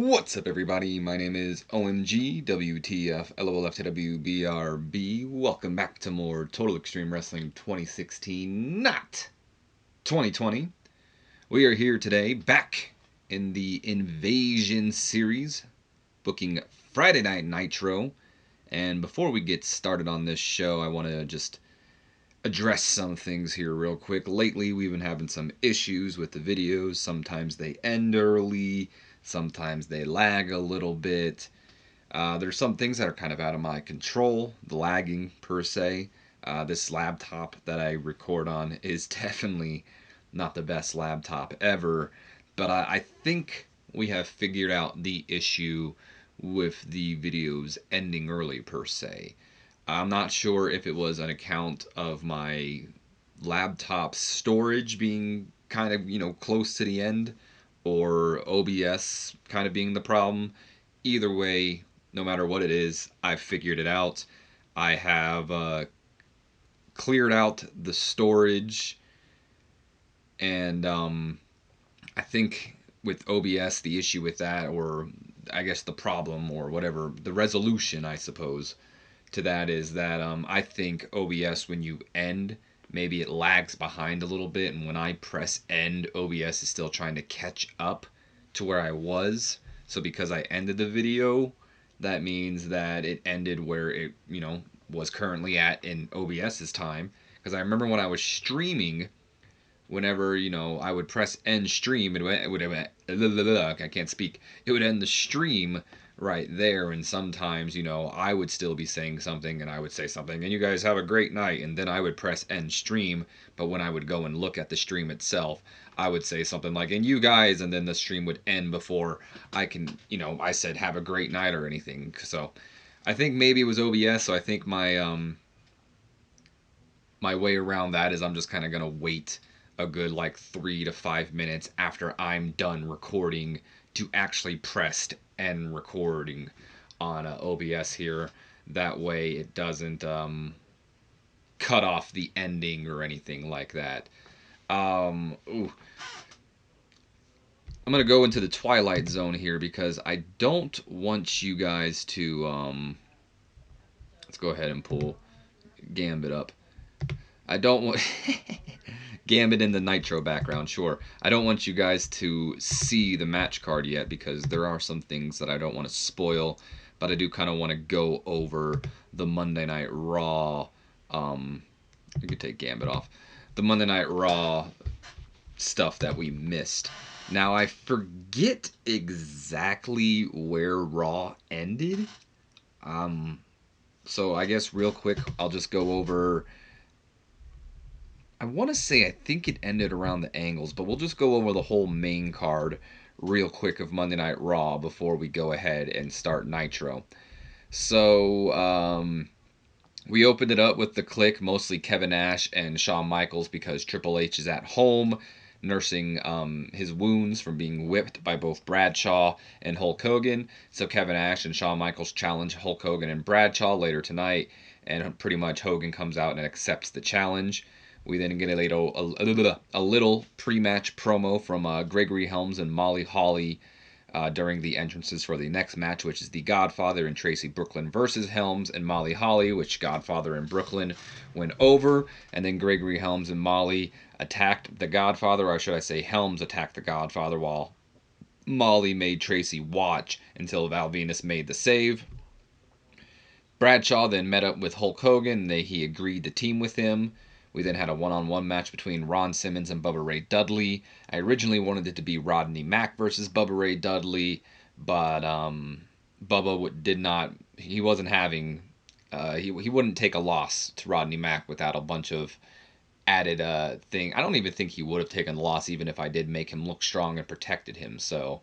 What's up, everybody? My name is OMG, WTF, LOLF TEW, BRB. Welcome back to more Total Extreme Wrestling 2016, not 2020. We are here today, back in the Invasion series, booking Friday Night Nitro. And before we get started on this show, I want to just address some things here real quick. Lately, we've been having some issues with the videos. Sometimes they end early, sometimes they lag a little bit. There's some things that are kind of out of my control, the lagging per se. This laptop that I record on is definitely not the best laptop ever, but I think we have figured out the issue with the videos ending early per se. I'm not sure if it was an account of my laptop storage being kind of, close to the end, or OBS kind of being the problem. Either way, no matter what it is, I've figured it out. I have cleared out the storage, and I think with OBS, the issue with that, or I guess the problem, or whatever, the resolution, I suppose, to that is that I think OBS, when you end, maybe it lags behind a little bit, and when I press end, OBS is still trying to catch up to where I was. So because I ended the video, that means that it ended where it, was currently at in OBS's time. Because I remember when I was streaming, whenever, I would press end stream, it would I can't speak. It would end the stream right there, and sometimes, I would still be saying something, and I would say something, and you guys have a great night, and then I would press end stream, but when I would go and look at the stream itself, I would say something like, and you guys, and then the stream would end before I can, I said have a great night or anything. So I think maybe it was OBS, so I think my way around that is I'm just kind of going to wait a good like 3 to 5 minutes after I'm done recording to actually press end recording on OBS here. That way it doesn't cut off the ending or anything like that. Ooh. I'm going to go into the Twilight Zone here because I don't want you guys to... let's go ahead and pull Gambit up. I don't want... Gambit in the Nitro background, sure. I don't want you guys to see the match card yet because there are some things that I don't want to spoil, but I do kind of want to go over the Monday Night Raw. You could take Gambit off. The Monday Night Raw stuff that we missed. Now, I forget exactly where Raw ended. So I guess real quick, I'll just go over... I want to say I think it ended around the angles, but we'll just go over the whole main card real quick of Monday Night Raw before we go ahead and start Nitro. So, we opened it up with the Click, mostly Kevin Nash and Shawn Michaels, because Triple H is at home nursing his wounds from being whipped by both Bradshaw and Hulk Hogan. So Kevin Nash and Shawn Michaels challenge Hulk Hogan and Bradshaw later tonight, and pretty much Hogan comes out and accepts the challenge. We then get a little pre-match promo from Gregory Helms and Molly Holly during the entrances for the next match, which is the Godfather and Tracy Brooklyn versus Helms and Molly Holly, which Godfather and Brooklyn went over. And then Gregory Helms and Molly attacked the Godfather, or should I say Helms attacked the Godfather, while Molly made Tracy watch until Val Venus made the save. Bradshaw then met up with Hulk Hogan, and he agreed to team with him. We then had a one-on-one match between Ron Simmons and Bubba Ray Dudley. I originally wanted it to be Rodney Mack versus Bubba Ray Dudley, but Bubba did not. He wasn't having. He wouldn't take a loss to Rodney Mack without a bunch of added thing. I don't even think he would have taken the loss even if I did make him look strong and protected him. So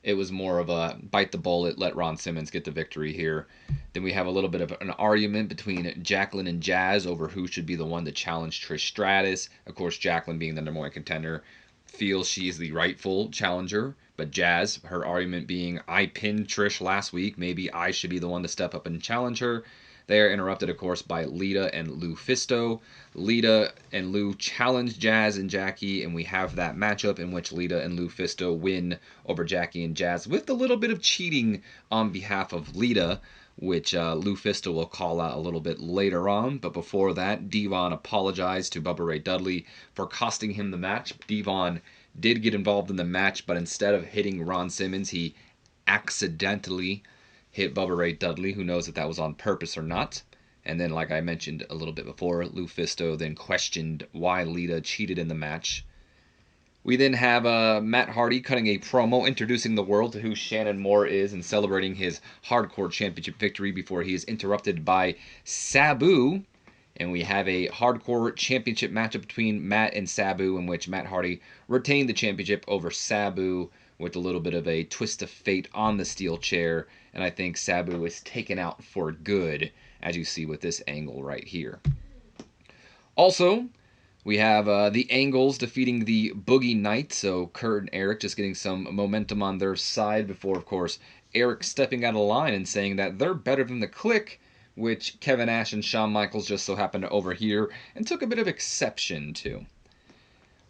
it was more of a bite the bullet, let Ron Simmons get the victory here. Then we have a little bit of an argument between Jacqueline and Jazz over who should be the one to challenge Trish Stratus. Of course, Jacqueline, being the number one contender, feels she is the rightful challenger. But Jazz, her argument being, I pinned Trish last week, maybe I should be the one to step up and challenge her. They are interrupted, of course, by Lita and Lufisto. Lita and Lou challenge Jazz and Jackie, and we have that matchup in which Lita and Lufisto win over Jackie and Jazz with a little bit of cheating on behalf of Lita, which Lufisto will call out a little bit later on. But before that, Devon apologized to Bubba Ray Dudley for costing him the match. Devon did get involved in the match, but instead of hitting Ron Simmons, he accidentally hit Bubba Ray Dudley. Who knows if that was on purpose or not. And then, like I mentioned a little bit before, Lufisto then questioned why Lita cheated in the match. We then have Matt Hardy cutting a promo introducing the world to who Shannon Moore is and celebrating his Hardcore Championship victory before he is interrupted by Sabu. And we have a Hardcore Championship matchup between Matt and Sabu, in which Matt Hardy retained the championship over Sabu with a little bit of a twist of fate on the steel chair. And I think Sabu is taken out for good, as you see with this angle right here. Also, we have the Angles defeating the Boogie Knights, so Kurt and Eric just getting some momentum on their side before, of course, Eric stepping out of line and saying that they're better than the Clique, which Kevin Nash and Shawn Michaels just so happened to overhear and took a bit of exception to.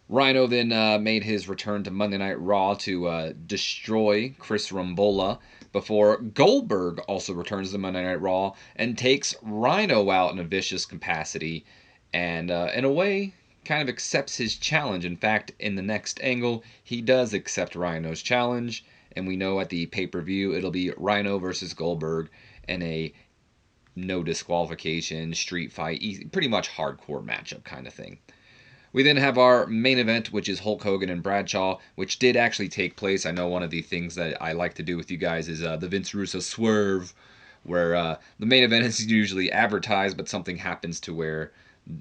Rhino then made his return to Monday Night Raw to destroy Chris Rumbola before Goldberg also returns to Monday Night Raw and takes Rhino out in a vicious capacity and, in a way, kind of accepts his challenge. In fact, in the next angle, he does accept Rhino's challenge, and we know at the pay-per-view it'll be Rhino versus Goldberg in a no disqualification, street fight, pretty much hardcore matchup kind of thing. We then have our main event, which is Hulk Hogan and Bradshaw, which did actually take place. I know one of the things that I like to do with you guys is the Vince Russo swerve, where the main event is usually advertised, but something happens to where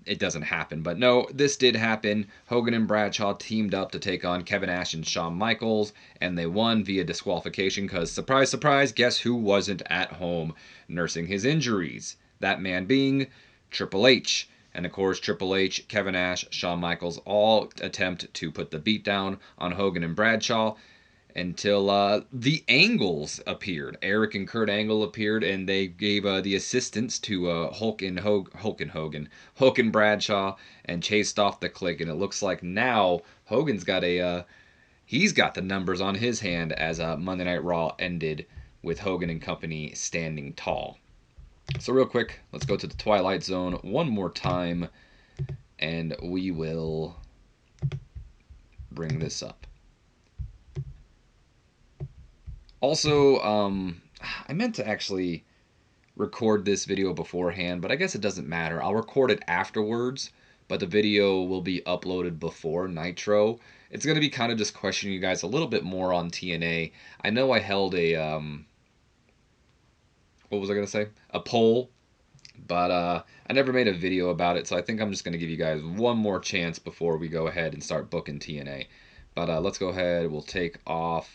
it doesn't happen. But no, this did happen. Hogan and Bradshaw teamed up to take on Kevin Nash and Shawn Michaels, and they won via disqualification because, surprise, surprise, guess who wasn't at home nursing his injuries? That man being Triple H. And of course, Triple H, Kevin Nash, Shawn Michaels all attempt to put the beat down on Hogan and Bradshaw until the Angles appeared. Eric and Kurt Angle appeared, and they gave the assistance to Hulk and Bradshaw, and chased off the Clique. And it looks like now Hogan's got he's got the numbers on his hand as Monday Night Raw ended with Hogan and company standing tall. So real quick, let's go to the Twilight Zone one more time, and we will bring this up. Also, I meant to actually record this video beforehand, but I guess it doesn't matter. I'll record it afterwards, but the video will be uploaded before Nitro. It's going to be kind of just questioning you guys a little bit more on TNA. I know I held a... what was I going to say? A poll, but I never made a video about it, so I think I'm just going to give you guys one more chance before we go ahead and start booking TNA. But let's go ahead, we'll take off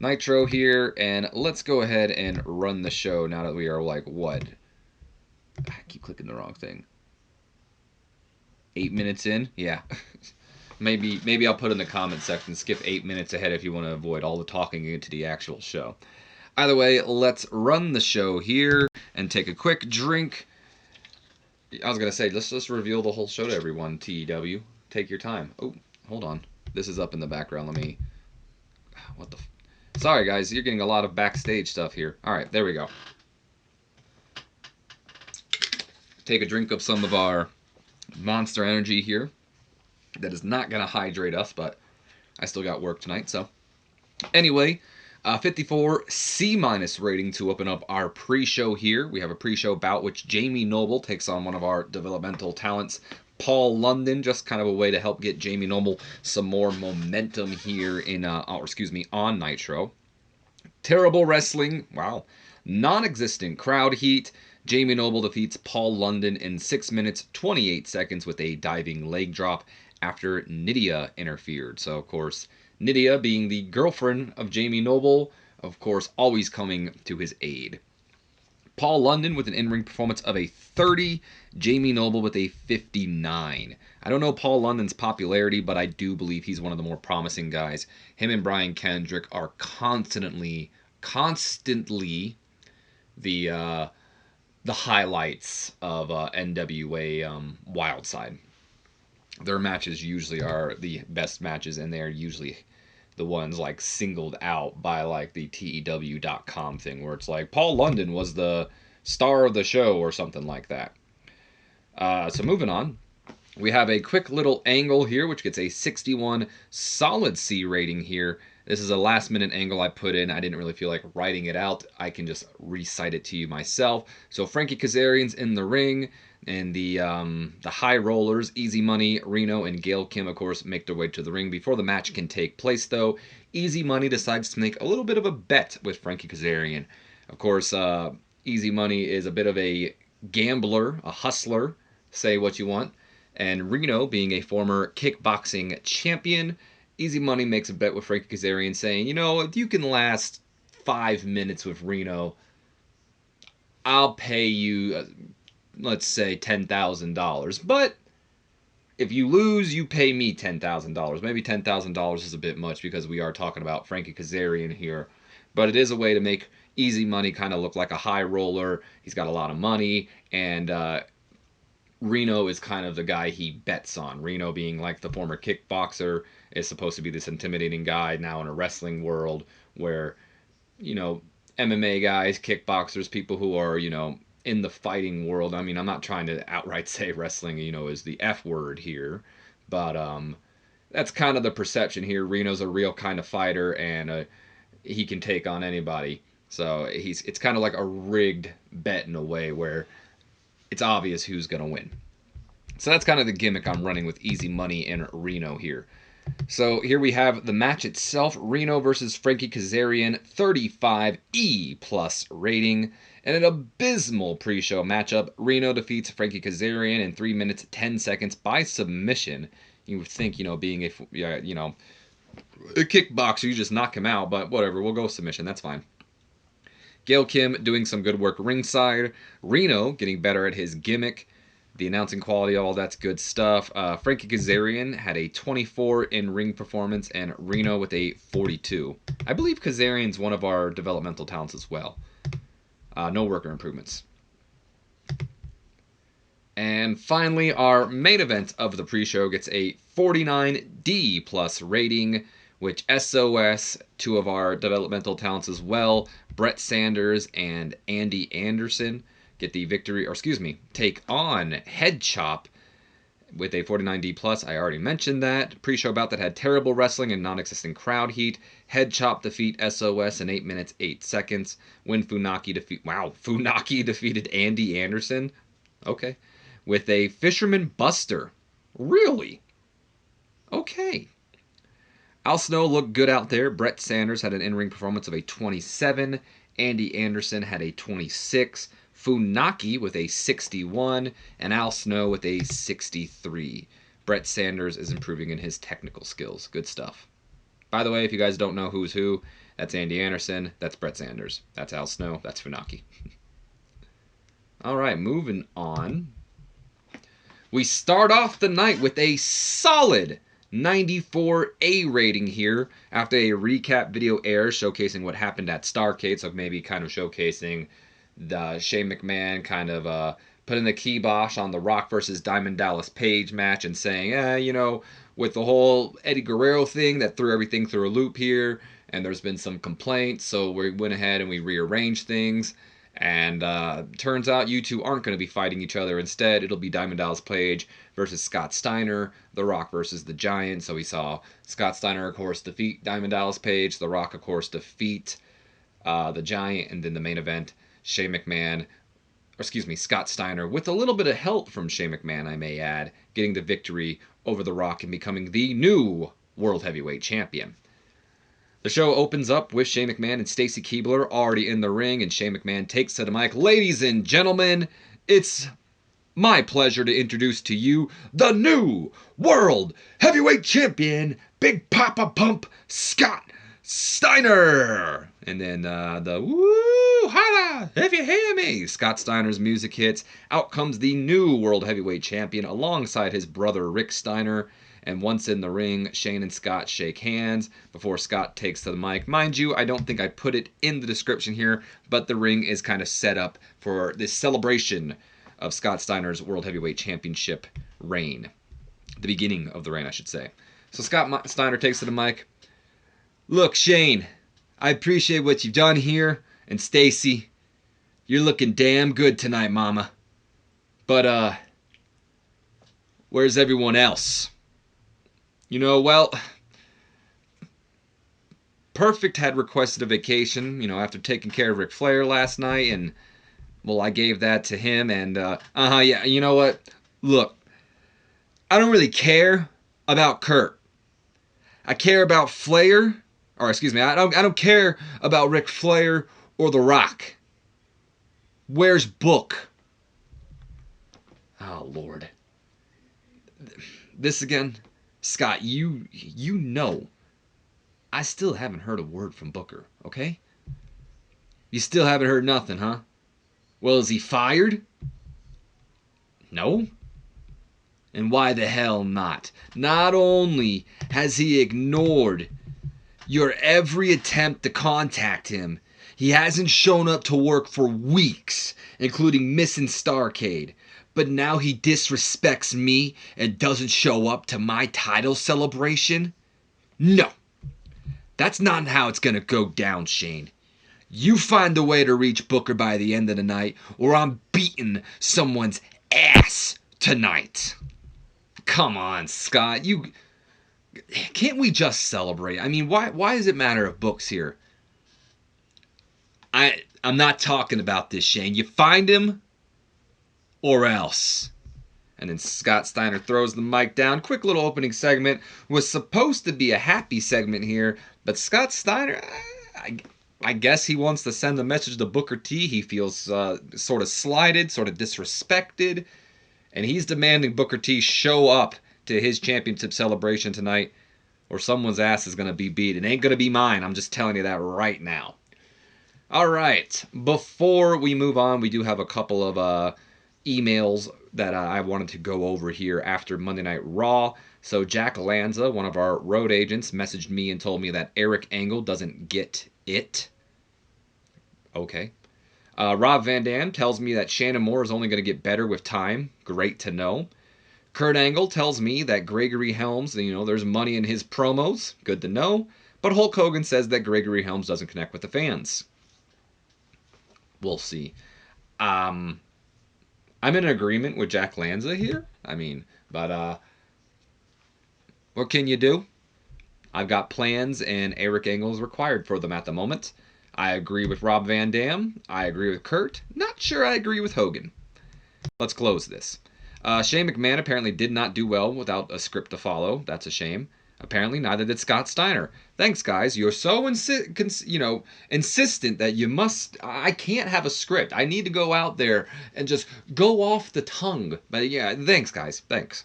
Nitro here, and let's go ahead and run the show now that we are like, what? I keep clicking the wrong thing. 8 minutes in? Yeah. Maybe I'll put in the comment section, skip 8 minutes ahead if you want to avoid all the talking into the actual show. Either way, let's run the show here and take a quick drink. I was going to say, let's just reveal the whole show to everyone, TEW. Take your time. Oh, hold on. This is up in the background. Let me... What the... Sorry, guys. You're getting a lot of backstage stuff here. All right, there we go. Take a drink of some of our Monster Energy here. That is not going to hydrate us, but I still got work tonight, so... Anyway... 54 C- rating to open up our pre-show here. We have a pre-show bout which Jamie Noble takes on one of our developmental talents, Paul London. Just kind of a way to help get Jamie Noble some more momentum here in, on Nitro. Terrible wrestling. Wow. Non-existent crowd heat. Jamie Noble defeats Paul London in 6 minutes, 28 seconds with a diving leg drop after Nydia interfered. So, of course... Nydia, being the girlfriend of Jamie Noble, of course, always coming to his aid. Paul London with an in-ring performance of a 30, Jamie Noble with a 59. I don't know Paul London's popularity, but I do believe he's one of the more promising guys. Him and Brian Kendrick are constantly the the highlights of NWA Wildside. Their matches usually are the best matches, and they're usually the ones like singled out by like the TEW.com thing, where it's like Paul London was the star of the show or something like that. So moving on, we have a quick little angle here, which gets a 61 solid C rating here. This is a last minute angle I put in. I didn't really feel like writing it out. I can just recite it to you myself. So Frankie Kazarian's in the ring, and the High Rollers, Easy Money, Reno, and Gail Kim, of course, make their way to the ring. Before the match can take place, though, Easy Money decides to make a little bit of a bet with Frankie Kazarian. Of course, Easy Money is a bit of a gambler, a hustler, say what you want. And Reno, being a former kickboxing champion, Easy Money makes a bet with Frankie Kazarian saying, you know, if you can last 5 minutes with Reno, I'll pay you, let's say, $10,000. But if you lose, you pay me $10,000. Maybe $10,000 is a bit much because we are talking about Frankie Kazarian here. But it is a way to make Easy Money kind of look like a high roller. He's got a lot of money, and Reno is kind of the guy he bets on. Reno, being like the former kickboxer, is supposed to be this intimidating guy now in a wrestling world where, you know, MMA guys, kickboxers, people who are, you know, in the fighting world. I mean, I'm not trying to outright say wrestling, you know, is the F word here, but that's kind of the perception here. Reno's a real kind of fighter, and he can take on anybody. So it's kind of like a rigged bet in a way where it's obvious who's going to win. So that's kind of the gimmick I'm running with Easy Money and Reno here. So here we have the match itself, Reno versus Frankie Kazarian, 35E plus rating. And an abysmal pre-show matchup, Reno defeats Frankie Kazarian in 3 minutes 10 seconds by submission. You would think, you know, being a kickboxer, you just knock him out, but whatever, we'll go submission, that's fine. Gail Kim doing some good work ringside. Reno getting better at his gimmick. The announcing quality, all that's good stuff. Frankie Kazarian had a 24 in ring performance, and Reno with a 42. I believe Kazarian's one of our developmental talents as well. No worker improvements. And finally, our main event of the pre-show gets a 49D plus rating, which SOS, two of our developmental talents as well, Brett Sanders and Andy Anderson, get the victory, or excuse me, take on Head Chop with a 49D plus. I already mentioned that. Pre-show bout that had terrible wrestling and non-existent crowd heat. Head Chop defeat SOS in 8 minutes 8 seconds. When Funaki defeated Andy Anderson. Okay. With a Fisherman Buster. Really? Okay. Al Snow looked good out there. Brett Sanders had an in-ring performance of a 27. Andy Anderson had a 26. Funaki with a 61. And Al Snow with a 63. Brett Sanders is improving in his technical skills. Good stuff. By the way, if you guys don't know who's who, that's Andy Anderson. That's Brett Sanders. That's Al Snow. That's Funaki. All right, moving on. We start off the night with a solid 94A rating here after a recap video airs showcasing what happened at Starrcade, so maybe kind of showcasing the Shane McMahon kind of putting the kibosh on the Rock versus Diamond Dallas Page match and saying, you know, with the whole Eddie Guerrero thing that threw everything through a loop here, and there's been some complaints, so we went ahead and we rearranged things. And turns out you two aren't going to be fighting each other. Instead, it'll be Diamond Dallas Page versus Scott Steiner, The Rock versus The Giant. So we saw Scott Steiner, of course, defeat Diamond Dallas Page. The Rock, of course, defeat The Giant. And then the main event, Scott Steiner, with a little bit of help from Shane McMahon, I may add, getting the victory over The Rock and becoming the new World Heavyweight Champion. The show opens up with Shane McMahon and Stacy Keibler already in the ring, and Shane McMahon takes to the mic. Ladies and gentlemen, it's my pleasure to introduce to you the new World Heavyweight Champion, Big Papa Pump, Scott Steiner. And then the woo, holla, if you hear me. Scott Steiner's music hits. Out comes the new World Heavyweight Champion alongside his brother Rick Steiner. And once in the ring, Shane and Scott shake hands before Scott takes to the mic. Mind you, I don't think I put it in the description here, but the ring is kind of set up for this celebration of Scott Steiner's World Heavyweight Championship reign. The beginning of the reign, I should say. So Scott Steiner takes to the mic. Look, Shane, I appreciate what you've done here. And Stacy, you're looking damn good tonight, mama. But, where's everyone else? You know, well, Perfect had requested a vacation, after taking care of Ric Flair last night, and, well, I gave that to him, and, yeah, you know what? Look, I don't really care about Kurt. I care about Flair, or excuse me, I don't care about Ric Flair or The Rock. Where's Book? Oh, Lord. This again? Scott, you know I still haven't heard a word from Booker, okay? You still haven't heard nothing, huh? Well, is he fired? No. And why the hell not? Not only has he ignored your every attempt to contact him, he hasn't shown up to work for weeks, including missing Starrcade. But now he disrespects me and doesn't show up to my title celebration? No. That's not how it's gonna go down, Shane. You find a way to reach Booker by the end of the night, or I'm beating someone's ass tonight. Come on, Scott. Can't we just celebrate? I mean, why does it matter if Book's here? I'm not talking about this, Shane. You find him, or else. And then Scott Steiner throws the mic down. Quick little opening segment. Was supposed to be a happy segment here, but Scott Steiner, I guess he wants to send a message to Booker T. He feels sort of slighted, sort of disrespected, and he's demanding Booker T show up to his championship celebration tonight, or someone's ass is going to be beat. It ain't going to be mine. I'm just telling you that right now. All right. Before we move on, we do have a couple of emails that I wanted to go over here after Monday Night Raw. So Jack Lanza, one of our road agents, messaged me and told me that Eric Angle doesn't get it. Okay. Rob Van Dam tells me that Shannon Moore is only going to get better with time. Great to know. Kurt Angle tells me that Gregory Helms, there's money in his promos. Good to know. But Hulk Hogan says that Gregory Helms doesn't connect with the fans. We'll see. I'm in agreement with Jack Lanza here. But what can you do? I've got plans, and Eric Angle is required for them at the moment. I agree with Rob Van Dam. I agree with Kurt. Not sure I agree with Hogan. Let's close this. Shane McMahon apparently did not do well without a script to follow. That's a shame. Apparently, neither did Scott Steiner. Thanks, guys. You're so insistent that you must. I can't have a script. I need to go out there and just go off the tongue. But yeah, thanks, guys. Thanks.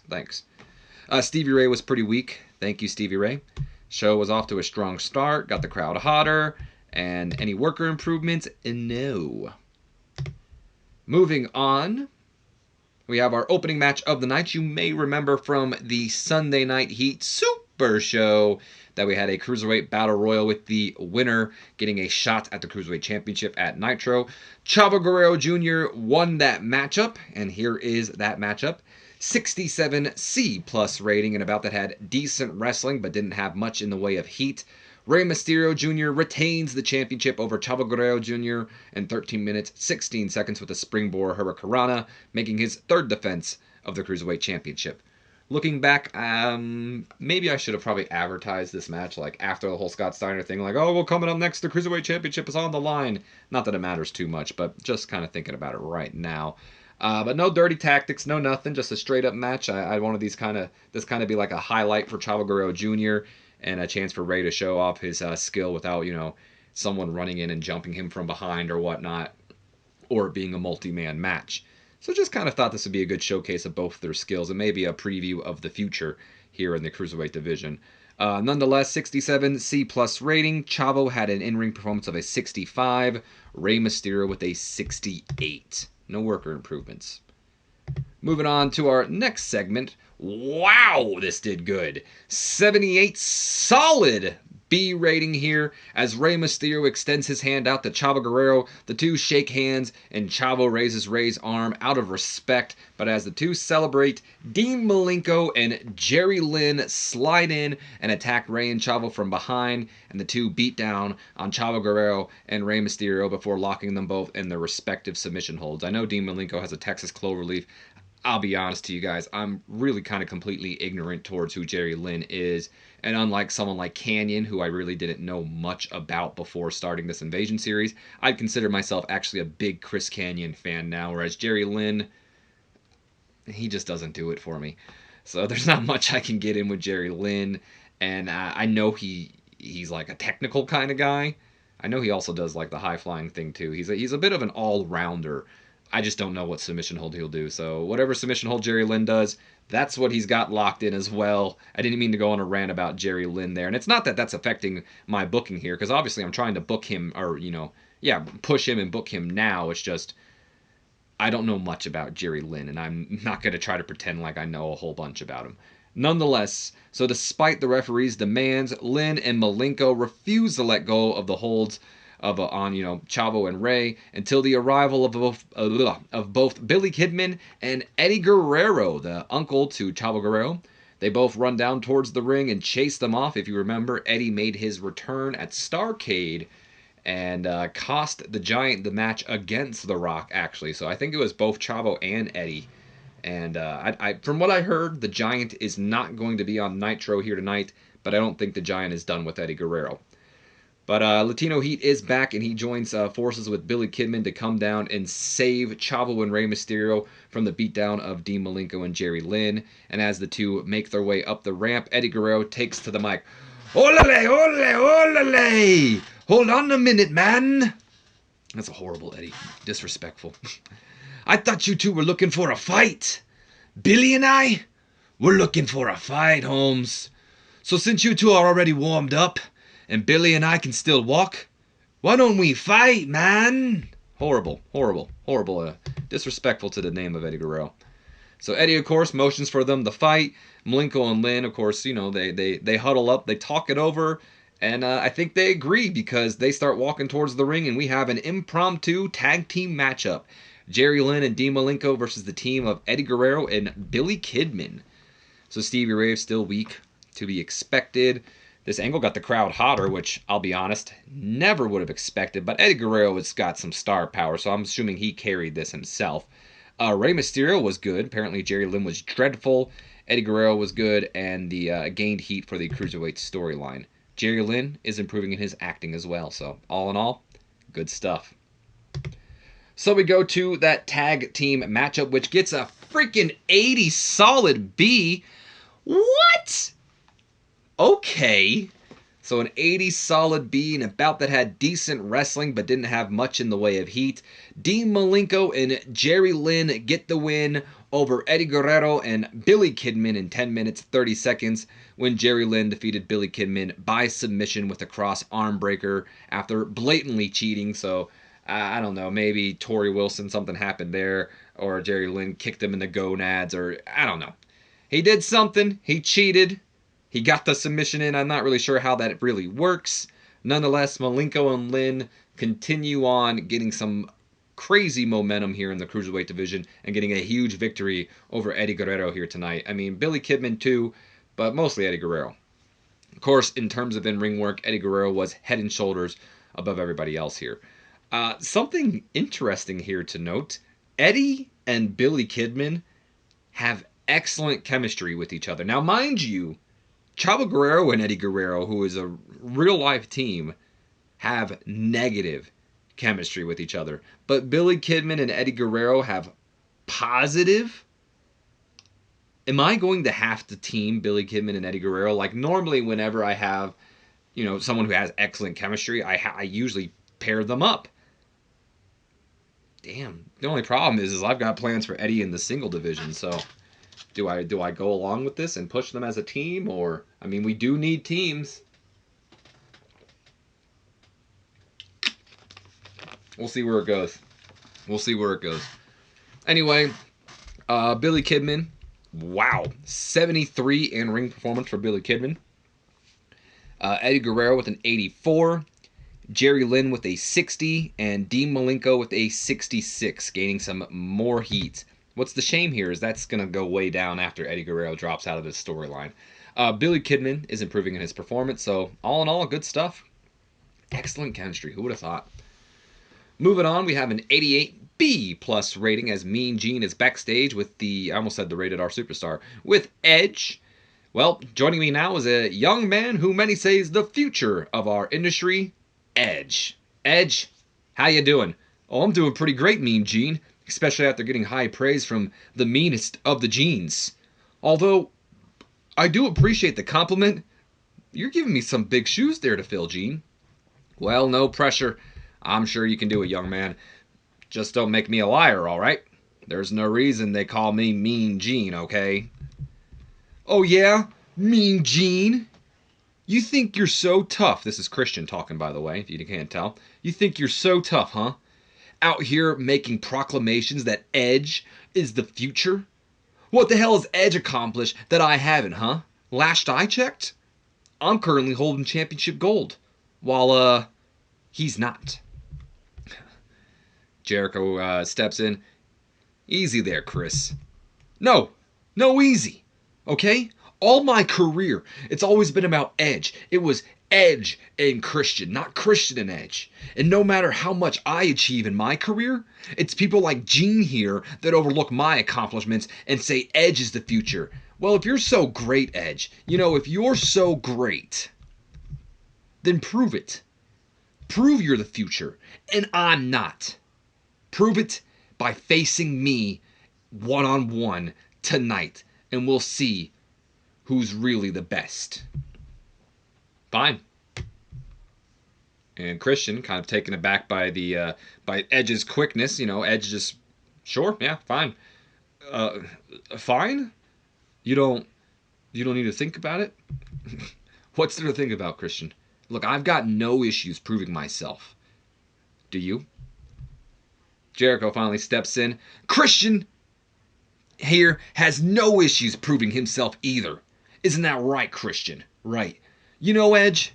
Stevie Ray was pretty weak. Thank you, Stevie Ray. Show was off to a strong start. Got the crowd hotter. And any worker improvements? No. Moving on. We have our opening match of the night. You may remember from the Sunday Night Heat Super Show that we had a Cruiserweight Battle Royal with the winner getting a shot at the Cruiserweight Championship at Nitro. Chavo Guerrero Jr. won that matchup, and here is that matchup. 67 C+ rating, and about that had decent wrestling, but didn't have much in the way of heat. Rey Mysterio Jr. retains the championship over Chavo Guerrero Jr. in 13 minutes, 16 seconds with a springboard hurricanrana, making his third defense of the Cruiserweight Championship. Looking back, maybe I should have probably advertised this match like after the whole Scott Steiner thing, like, oh, well, coming up next, the Cruiserweight Championship is on the line. Not that it matters too much, but just kind of thinking about it right now. But no dirty tactics, no nothing, just a straight up match. I wanted this kind of be like a highlight for Chavo Guerrero Jr., and a chance for Ray to show off his skill without, someone running in and jumping him from behind or whatnot, or it being a multi-man match. So just kind of thought this would be a good showcase of both their skills and maybe a preview of the future here in the Cruiserweight division. Nonetheless, 67 C+ rating. Chavo had an in-ring performance of a 65. Rey Mysterio with a 68. No worker improvements. Moving on to our next segment. Wow, this did good. 78 solid B rating here as Rey Mysterio extends his hand out to Chavo Guerrero. The two shake hands and Chavo raises Rey's arm out of respect. But as the two celebrate, Dean Malenko and Jerry Lynn slide in and attack Rey and Chavo from behind. And the two beat down on Chavo Guerrero and Rey Mysterio before locking them both in their respective submission holds. I know Dean Malenko has a Texas Cloverleaf. I'll be honest to you guys, I'm really kind of completely ignorant towards who Jerry Lynn is. And unlike someone like Canyon, who I really didn't know much about before starting this Invasion series, I'd consider myself actually a big Chris Canyon fan now, whereas Jerry Lynn, he just doesn't do it for me. So there's not much I can get in with Jerry Lynn, and I know he's like a technical kind of guy. I know he also does like the high-flying thing too. He's a bit of an all-rounder. I just don't know what submission hold he'll do. So whatever submission hold Jerry Lynn does, that's what he's got locked in as well. I didn't mean to go on a rant about Jerry Lynn there. And it's not that that's affecting my booking here, because obviously I'm trying to book him, or, push him and book him now. It's just, I don't know much about Jerry Lynn, and I'm not going to try to pretend like I know a whole bunch about him. Nonetheless, so despite the referee's demands, Lynn and Malenko refuse to let go of the holds on Chavo and Rey until the arrival of both Billy Kidman and Eddie Guerrero, the uncle to Chavo Guerrero. They both run down towards the ring and chase them off. If you remember, Eddie made his return at Starrcade and cost the Giant the match against The Rock, actually. So I think it was both Chavo and Eddie. And from what I heard, the Giant is not going to be on Nitro here tonight, but I don't think the Giant is done with Eddie Guerrero. But Latino Heat is back, and he joins forces with Billy Kidman to come down and save Chavo and Rey Mysterio from the beatdown of Dean Malenko and Jerry Lynn. And as the two make their way up the ramp, Eddie Guerrero takes to the mic. Olale, ole, olale! Hold on a minute, man! That's a horrible Eddie. Disrespectful. I thought you two were looking for a fight. Billy and I, we're looking for a fight, Holmes. So since you two are already warmed up, and Billy and I can still walk, why don't we fight, man? Horrible. Disrespectful to the name of Eddie Guerrero. So Eddie, of course, motions for them to fight. Malenko and Lynn, of course, they huddle up, they talk it over, and I think they agree because they start walking towards the ring, and we have an impromptu tag team matchup. Jerry Lynn and Dean Malenko versus the team of Eddie Guerrero and Billy Kidman. So Stevie Ray still weak, to be expected. This angle got the crowd hotter, which, I'll be honest, never would have expected. But Eddie Guerrero has got some star power, so I'm assuming he carried this himself. Rey Mysterio was good. Apparently Jerry Lynn was dreadful. Eddie Guerrero was good, and the gained heat for the Cruiserweight storyline. Jerry Lynn is improving in his acting as well. So, all in all, good stuff. So we go to that tag team matchup, which gets a freaking 80 solid B. What? Okay. So an 80 solid B, and about that had decent wrestling, but didn't have much in the way of heat. Dean Malenko and Jerry Lynn get the win over Eddie Guerrero and Billy Kidman in 10 minutes, 30 seconds, when Jerry Lynn defeated Billy Kidman by submission with a cross arm breaker after blatantly cheating. So, I don't know, maybe Torrie Wilson, something happened there, or Jerry Lynn kicked him in the gonads, or I don't know. He did something. He cheated. He got the submission in. I'm not really sure how that really works. Nonetheless, Malenko and Lynn continue on getting some crazy momentum here in the Cruiserweight division and getting a huge victory over Eddie Guerrero here tonight. I mean, Billy Kidman too, but mostly Eddie Guerrero. Of course, in terms of in-ring work, Eddie Guerrero was head and shoulders above everybody else here. Something interesting here to note, Eddie and Billy Kidman have excellent chemistry with each other. Now, mind you, Chavo Guerrero and Eddie Guerrero, who is a real-life team, have negative chemistry with each other. But Billy Kidman and Eddie Guerrero have positive. Am I going to have to team Billy Kidman and Eddie Guerrero? Like, normally whenever I have, someone who has excellent chemistry, I usually pair them up. Damn. The only problem is I've got plans for Eddie in the single division, so do I go along with this and push them as a team, or I mean, we do need teams. We'll see where it goes. Anyway, Billy Kidman, wow, 73 in ring performance for Billy Kidman. Eddie Guerrero with an 84. Jerry Lynn with a 60, and Dean Malenko with a 66, gaining some more heat. What's the shame here is that's going to go way down after Eddie Guerrero drops out of this storyline. Billy Kidman is improving in his performance, so all in all, good stuff. Excellent chemistry. Who would have thought? Moving on, we have an 88 B plus rating as Mean Gene is backstage with the, I almost said the rated R superstar, with Edge. Well, joining me now is a young man who many say is the future of our industry, Edge. Edge, how you doing? Oh, I'm doing pretty great, Mean Gene, especially after getting high praise from the meanest of the Genes. Although, I do appreciate the compliment. You're giving me some big shoes there to fill, Gene. Well, no pressure. I'm sure you can do it, young man. Just don't make me a liar, all right? There's no reason they call me Mean Gene, okay? Oh yeah? Mean Gene? You think you're so tough. This is Christian talking, by the way, if you can't tell. You think you're so tough, huh? Out here making proclamations that Edge is the future? What the hell has Edge accomplished that I haven't, huh? Last I checked, I'm currently holding championship gold, while, he's not. Jericho steps in. Easy there, Chris. No easy, okay? All my career, it's always been about Edge. It was Edge and Christian, not Christian and Edge. And no matter how much I achieve in my career, it's people like Gene here that overlook my accomplishments and say Edge is the future. Well, if you're so great, Edge, if you're so great, then prove it. Prove you're the future, and I'm not. Prove it by facing me one-on-one tonight, and we'll see who's really the best. Fine. And Christian, kind of taken aback by by Edge's quickness, Edge just, sure, yeah, fine. Fine? You don't need to think about it? What's there to think about, Christian? Look, I've got no issues proving myself. Do you? Jericho finally steps in. Christian here has no issues proving himself either. Isn't that right, Christian? Right. Edge,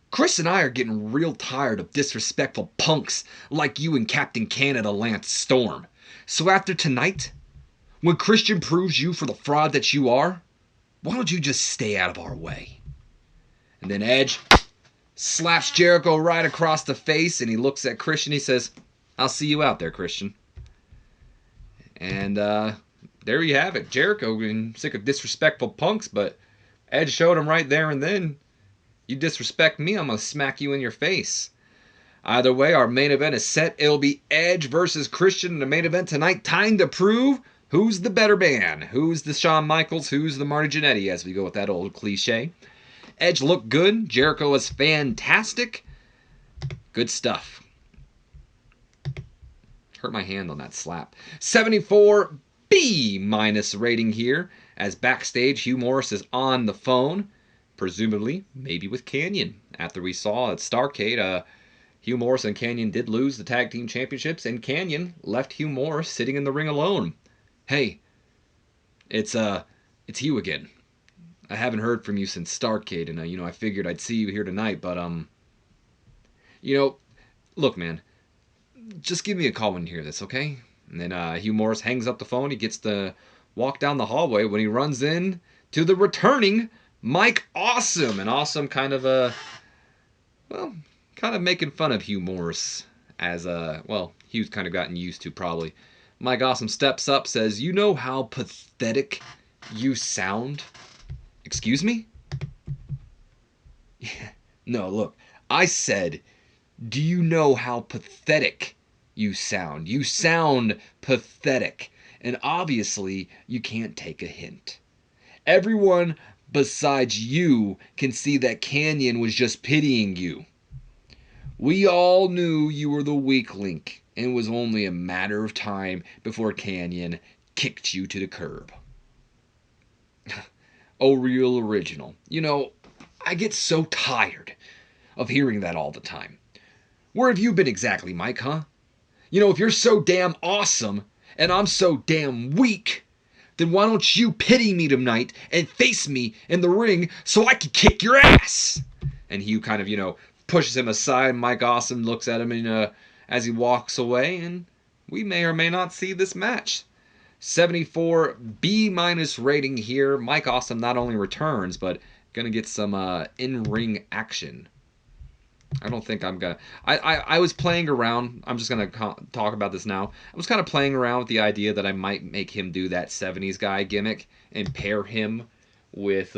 Chris and I are getting real tired of disrespectful punks like you and Captain Canada Lance Storm. So after tonight, when Christian proves you for the fraud that you are, why don't you just stay out of our way? And then Edge slaps Jericho right across the face, and he looks at Christian. He says, I'll see you out there, Christian. And there you have it. Jericho being sick of disrespectful punks, but Edge showed him right there and then, you disrespect me, I'm going to smack you in your face. Either way, our main event is set. It'll be Edge versus Christian in the main event tonight. Time to prove who's the better man. Who's the Shawn Michaels, who's the Marty Jannetty, as we go with that old cliche. Edge looked good. Jericho was fantastic. Good stuff. Hurt my hand on that slap. 74 B- rating here, as backstage Hugh Morris is on the phone, presumably maybe with Canyon. After we saw at Starrcade, Hugh Morris and Canyon did lose the tag team championships, and Canyon left Hugh Morris sitting in the ring alone. Hey, it's Hugh again. I haven't heard from you since Starrcade, and I figured I'd see you here tonight, but look, man, just give me a call when you hear this, okay? And then Hugh Morris hangs up the phone. He gets to walk down the hallway when he runs in to the returning Mike Awesome. And Awesome kind of making fun of Hugh Morris as, Hugh's kind of gotten used to probably. Mike Awesome steps up, says, you know how pathetic you sound? Excuse me? No, look, I said, do you know how pathetic you sound? You sound pathetic. And obviously, you can't take a hint. Everyone besides you can see that Canyon was just pitying you. We all knew you were the weak link, and it was only a matter of time before Canyon kicked you to the curb. Oh, real original. I get so tired of hearing that all the time. Where have you been exactly, Mike, huh? If you're so damn awesome, and I'm so damn weak, then why don't you pity me tonight and face me in the ring so I can kick your ass? And Hugh kind of, pushes him aside. Mike Awesome looks at him as he walks away, and we may or may not see this match. 74 B- rating here. Mike Awesome not only returns, but gonna get some in-ring action. I don't think I'm gonna. I was playing around. I'm just gonna talk about this now. I was kind of playing around with the idea that I might make him do that 70s guy gimmick and pair him with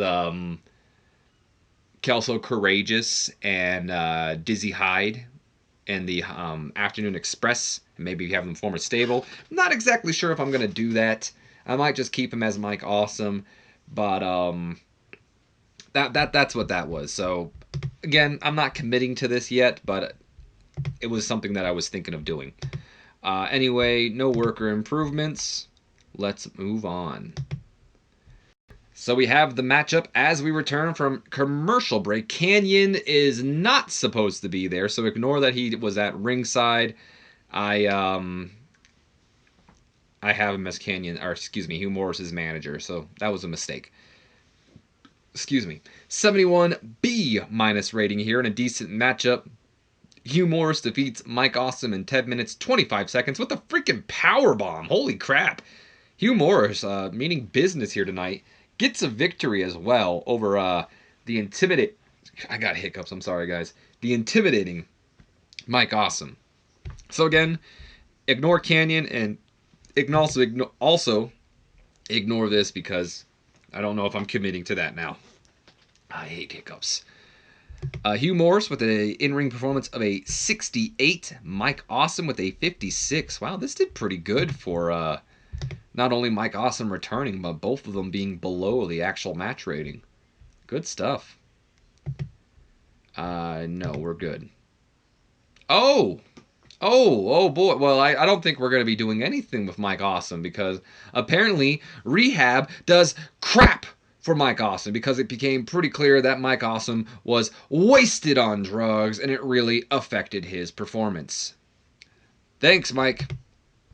Kelso Courageous and Dizzy Hyde and the Afternoon Express, and maybe have them form a stable. I'm not exactly sure if I'm gonna do that. I might just keep him as Mike Awesome, but that's what that was. So again, I'm not committing to this yet, but it was something that I was thinking of doing. Anyway, no worker improvements. Let's move on. So we have the matchup as we return from commercial break. Canyon is not supposed to be there, so ignore that he was at ringside. I have him as Hugh Morris's manager, so that was a mistake. 71 B- rating here in a decent matchup. Hugh Morris defeats Mike Awesome in 10 minutes 25 seconds with a freaking power bomb. Holy crap! Hugh Morris, meaning business here tonight, gets a victory as well over the intimidating. I got hiccups. I'm sorry, guys. The intimidating Mike Awesome. So again, ignore Canyon and also ignore this because I don't know if I'm committing to that now. I hate hiccups. Hugh Morris with an in-ring performance of a 68. Mike Awesome with a 56. Wow, this did pretty good for not only Mike Awesome returning, but both of them being below the actual match rating. Good stuff. No, we're good. Oh boy. Well, I don't think we're going to be doing anything with Mike Awesome because apparently rehab does crap for Mike Awesome because it became pretty clear that Mike Awesome was wasted on drugs and it really affected his performance. Thanks, Mike.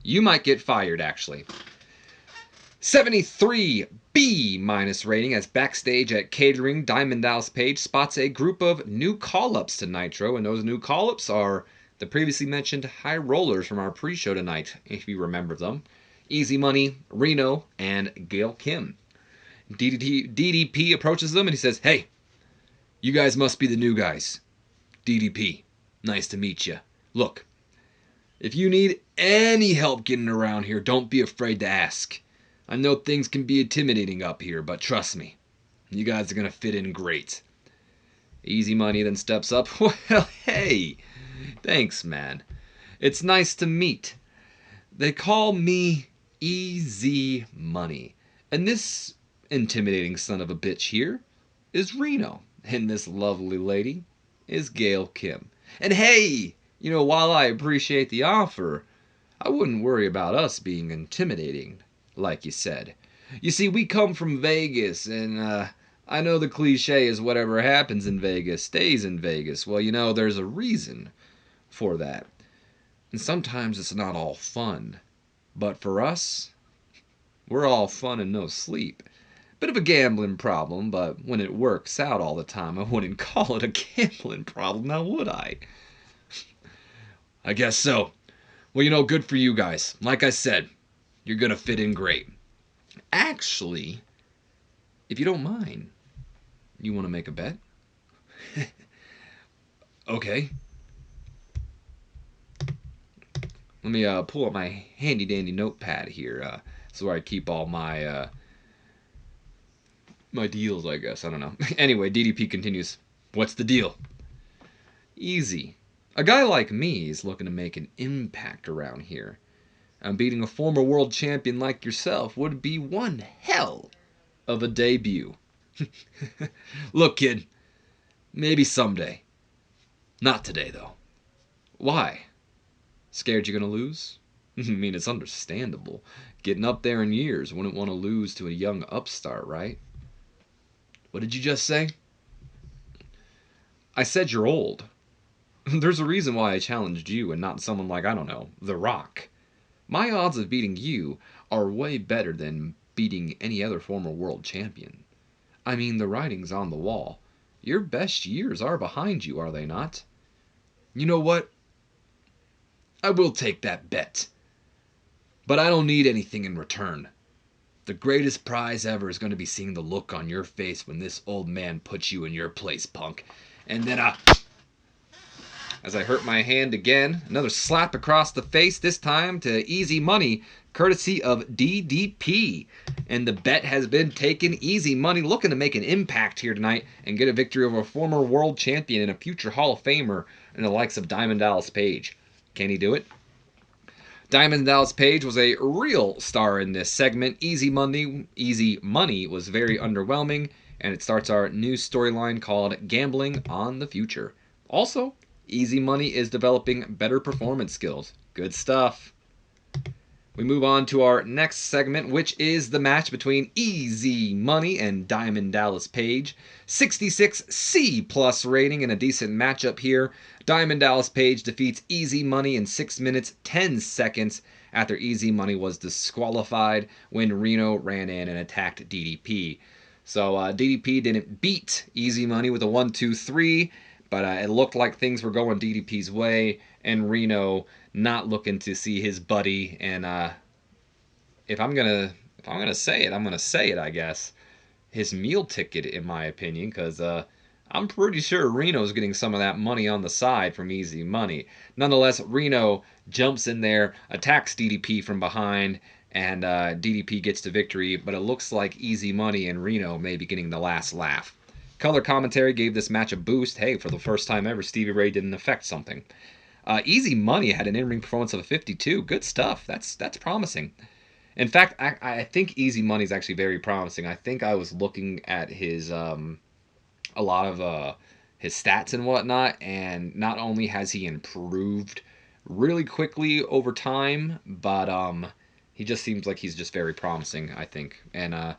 You might get fired, actually. 73 B- rating as backstage at catering, Diamond Dallas Page spots a group of new call-ups to Nitro, and those new call-ups are the previously mentioned High Rollers from our pre-show tonight, if you remember them. Easy Money, Reno, and Gail Kim. DDP approaches them and he says, "Hey, you guys must be the new guys. DDP, nice to meet you. Look, if you need any help getting around here, don't be afraid to ask. I know things can be intimidating up here, but trust me, you guys are going to fit in great." Easy Money then steps up. "Well, hey, thanks, man. It's nice to meet. They call me Easy Money. And this intimidating son of a bitch here is Reno. And this lovely lady is Gail Kim. And hey, while I appreciate the offer, I wouldn't worry about us being intimidating, like you said. You see, we come from Vegas, and I know the cliche is whatever happens in Vegas stays in Vegas. Well, there's a reason for that. And sometimes it's not all fun. But for us, we're all fun and no sleep. Bit of a gambling problem, but when it works out all the time, I wouldn't call it a gambling problem, now would I? I guess so. Well, good for you guys. Like I said, you're gonna fit in great. Actually, if you don't mind, you want to make a bet? Okay. Let me pull up my handy dandy notepad here. So where I keep all my my deals, I guess. I don't know. Anyway, DDP continues. "What's the deal?" "Easy. A guy like me is looking to make an impact around here. And beating a former world champion like yourself would be one hell of a debut. Look, kid, maybe someday. Not today, though." "Why? Scared you're gonna lose?" I mean, it's understandable. Getting up there in years, wouldn't want to lose to a young upstart, right? What did you just say? I said you're old. There's a reason why I challenged you and not someone like, I don't know, The Rock. My odds of beating you are way better than beating any other former world champion. I mean, the writing's on the wall. Your best years are behind you, are they not? You know what? I will take that bet. But I don't need anything in return. The greatest prize ever is going to be seeing the look on your face when this old man puts you in your place, punk. And then as I hurt my hand again, another slap across the face, this time to Easy Money, courtesy of DDP. And the bet has been taken. Easy Money looking to make an impact here tonight and get a victory over a former world champion and a future Hall of Famer in the likes of Diamond Dallas Page. Can he do it? Diamond Dallas Page was a real star in this segment. Easy Money was very underwhelming, and it starts our new storyline called Gambling on the Future. Also, Easy Money is developing better performance skills. Good stuff. We move on to our next segment, which is the match between Easy Money and Diamond Dallas Page. 66 C+ rating and a decent matchup here. Diamond Dallas Page defeats Easy Money in 6 minutes 10 seconds after Easy Money was disqualified when Reno ran in and attacked DDP. So DDP didn't beat Easy Money with a 1-2-3, but it looked like things were going DDP's way, and Reno not looking to see his buddy. And if I'm gonna say it, I'm gonna say it, I guess. His meal ticket, in my opinion, because I'm pretty sure Reno's getting some of that money on the side from Easy Money. Nonetheless, Reno jumps in there, attacks DDP from behind, and DDP gets the victory, but it looks like Easy Money and Reno may be getting the last laugh. Color commentary gave this match a boost. Hey, for the first time ever, Stevie Ray didn't affect something. Easy Money had an in-ring performance of a 52. Good stuff. That's promising. In fact, I think Easy Money is actually very promising. I think I was looking at his a lot of his stats and whatnot, and not only has he improved really quickly over time, but he just seems like he's just very promising, I think. And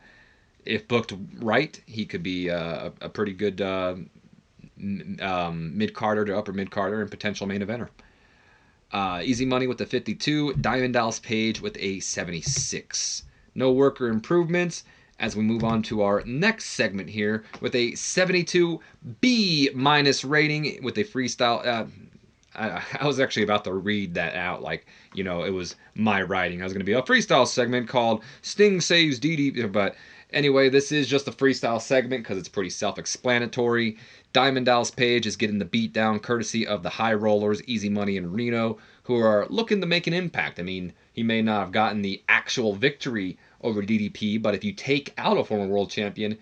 if booked right, he could be a pretty good mid-carder to upper mid-carder and potential main eventer. Easy Money with a 52, Diamond Dallas Page with a 76. No worker improvements as we move on to our next segment here with a 72 B- rating with a freestyle. I was actually about to read that out like, you know, it was my writing. I was going to be a freestyle segment called Sting Saves DD, but anyway, this is just a freestyle segment because it's pretty self-explanatory. Diamond Dallas Page is getting the beat down courtesy of the High Rollers, Easy Money and Reno, who are looking to make an impact. I mean, he may not have gotten the actual victory over DDP, but if you take out a former world champion,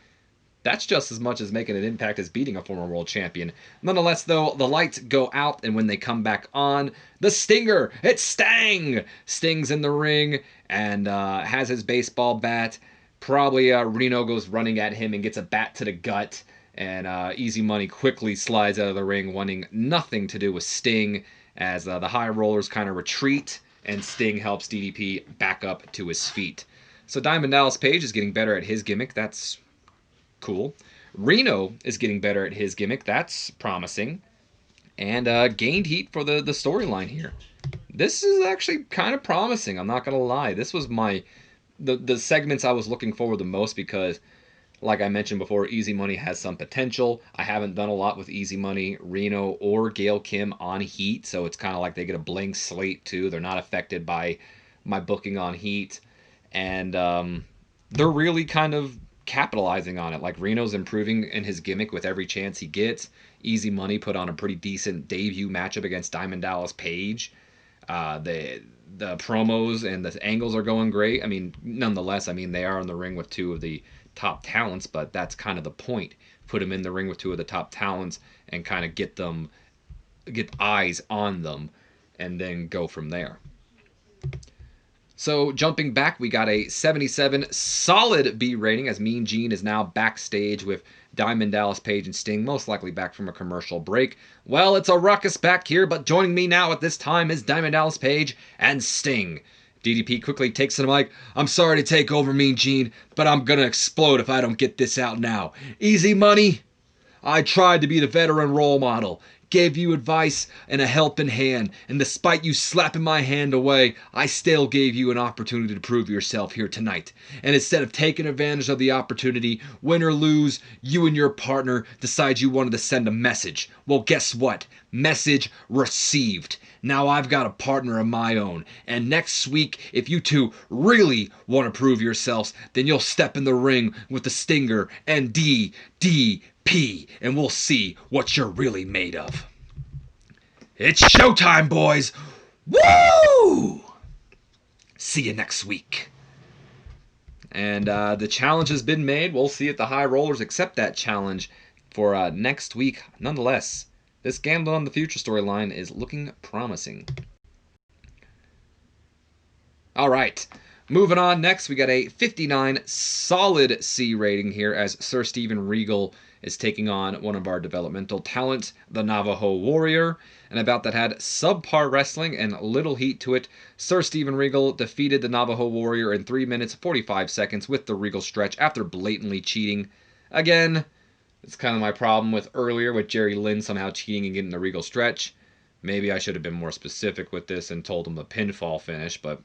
that's just as much as making an impact as beating a former world champion. Nonetheless, though, the lights go out, and when they come back on, the Stinger, it's Stang! Sting's in the ring and has his baseball bat. Probably Reno goes running at him and gets a bat to the gut, and Easy Money quickly slides out of the ring, wanting nothing to do with Sting, as the High Rollers kind of retreat, and Sting helps DDP back up to his feet. So Diamond Dallas Page is getting better at his gimmick. That's cool. Reno is getting better at his gimmick. That's promising. And gained heat for the storyline here. This is actually kind of promising. I'm not going to lie. This was the segments I was looking forward the most because, like I mentioned before, Easy Money has some potential. I haven't done a lot with Easy Money, Reno, or Gail Kim on Heat, so it's kind of like they get a blank slate too. They're not affected by my booking on Heat. And they're really kind of capitalizing on it. Like, Reno's improving in his gimmick with every chance he gets. Easy Money put on a pretty decent debut matchup against Diamond Dallas Page. The promos and the angles are going great. I mean, nonetheless, I mean, they are in the ring with two of the top talents, but that's kind of the point. Put them in the ring with two of the top talents and kind of get eyes on them and then go from there. So jumping back, we got a 77 solid B rating as Mean Gene is now backstage with Diamond Dallas Page and Sting, most likely back from a commercial break. Well, it's a ruckus back here, but joining me now at this time is Diamond Dallas Page and Sting. DDP quickly takes to the mic. I'm sorry to take over, Mean Gene, but I'm going to explode if I don't get this out now. Easy Money, I tried to be the veteran role model, gave you advice and a helping hand, and despite you slapping my hand away, I still gave you an opportunity to prove yourself here tonight. And instead of taking advantage of the opportunity, win or lose, you and your partner decide you wanted to send a message. Well, guess what? Message received. Now I've got a partner of my own, and next week, if you two really want to prove yourselves, then you'll step in the ring with the Stinger and DDP, and we'll see what you're really made of. It's showtime, boys! Woo! See you next week. And the challenge has been made. We'll see if the High Rollers accept that challenge for next week. Nonetheless, this Gambling on the Future storyline is looking promising. All right, moving on. Next, we got a 59 solid C rating here as Sir Steven Regal is taking on one of our developmental talents, the Navajo Warrior. And about that had subpar wrestling and little heat to it. Sir Steven Regal defeated the Navajo Warrior in 3 minutes 45 seconds with the Regal stretch after blatantly cheating. Again, it's kind of my problem with earlier with Jerry Lynn somehow cheating and getting the Regal stretch. Maybe I should have been more specific with this and told him a pinfall finish, but